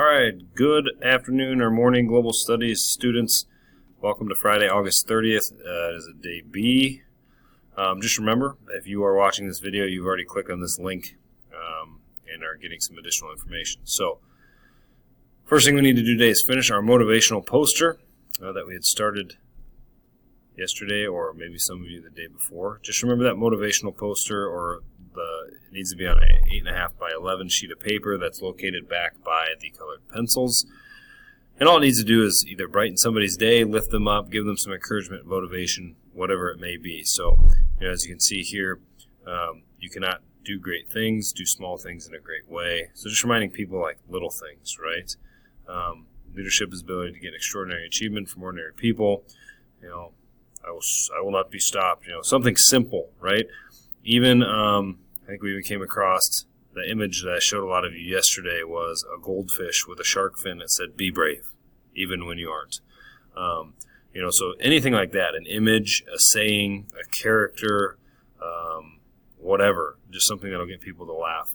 All right, good afternoon or morning, Global Studies students. Welcome to Friday, August 30th. It is a day B. Just remember, if you are watching this video, you've already clicked on this link and are getting some additional information. So, first thing we need to do today is finish our motivational poster that we had started yesterday, or maybe some of you the day before. Just remember that motivational poster, or it needs to be on an 8.5 by 11 sheet of paper that's located back by the colored pencils. And all it needs to do is either brighten somebody's day, lift them up, give them some encouragement, motivation, whatever it may be. So, as you can see here, you cannot do great things, do small things in a great way. So just reminding people like little things, right? Leadership is the ability to get extraordinary achievement from ordinary people. I will not be stopped. Something simple, right? Even I think we even came across the image that I showed a lot of you yesterday was a goldfish with a shark fin that said "Be brave, even when you aren't." So anything like that, an image, a saying, a character, whatever, just something that'll get people to laugh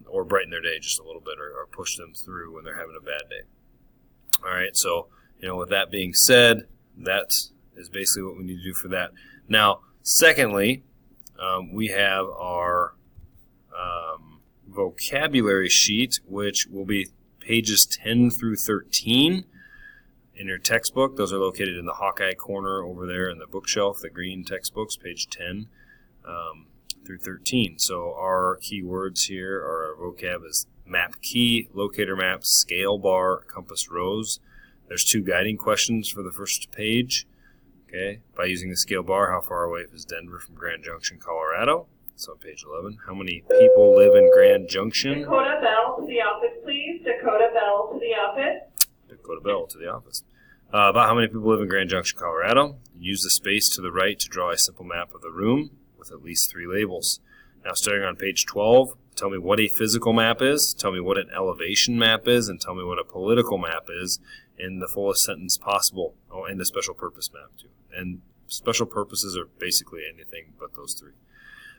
or brighten their day just a little bit, or push them through when they're having a bad day. All right, so with that being said, that is basically what we need to do for that. Now, secondly, we have our vocabulary sheet, which will be pages 10 through 13 in your textbook. Those are located in the Hawkeye corner over there in the bookshelf, the green textbooks, page 10 through 13. So our keywords here, or our vocab, is map key, locator map, scale bar, compass rose. There's 2 guiding questions for the first page. Okay, by using the scale bar, how far away is Denver from Grand Junction, Colorado? It's on page 11. How many people live in Grand Junction? Dakota Bell to the office, please. Dakota Bell to the office. Dakota Bell to the office. About how many people live in Grand Junction, Colorado? Use the space to the right to draw a simple map of the room with at least 3 labels. Now, starting on page 12, tell me what a physical map is, tell me what an elevation map is, and tell me what a political map is in the fullest sentence possible. Oh, and the special purpose map, too. And special purposes are basically anything but those 3.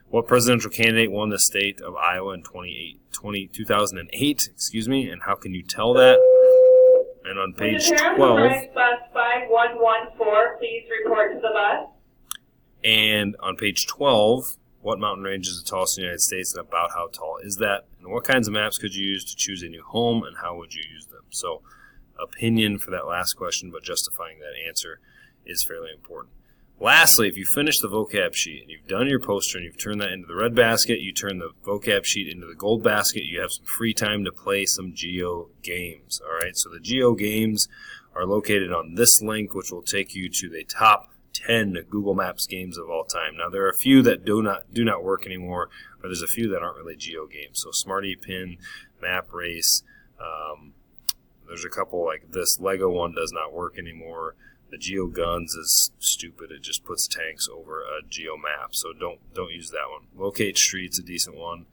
What presidential candidate won the state of Iowa in 2008, and how can you tell that? And on page 12, bus 5114, please report to the bus. And on page 12, what mountain range is the tallest in the United States, and about how tall is that? And what kinds of maps could you use to choose a new home, and how would you use them? So, opinion for that last question, but justifying that answer is fairly important. Lastly, if you finish the vocab sheet and you've done your poster and you've turned that into the red basket, you turn the vocab sheet into the gold basket, you have some free time to play some Geo Games. All right, so the Geo Games are located on this link, which will take you to the top 10 Google Maps games of all time. Now, there are a few that do not work anymore, or there's a few that aren't really Geo Games. So Smarty Pin, Map Race, there's a couple like this. Lego one does not work anymore. The Geo Guns is stupid. It just puts tanks over a Geo map, so don't use that one. Locate Street's a decent one.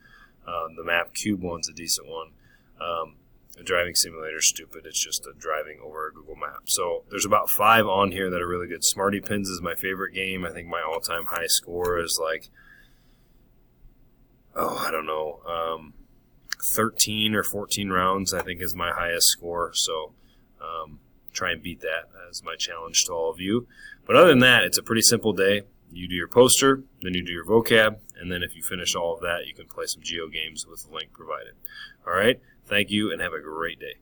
The Map Cube one's a decent one. The Driving Simulator is stupid. It's just a driving over a Google map. So there's about 5 on here that are really good. Smarty Pins is my favorite game. I think my all-time high score is like, 13 or 14 rounds, I think, is my highest score. So try and beat that as my challenge to all of you. But other than that, it's a pretty simple day. You do your poster, then you do your vocab, and then if you finish all of that, you can play some Geo Games with the link provided. All right, thank you, and have a great day.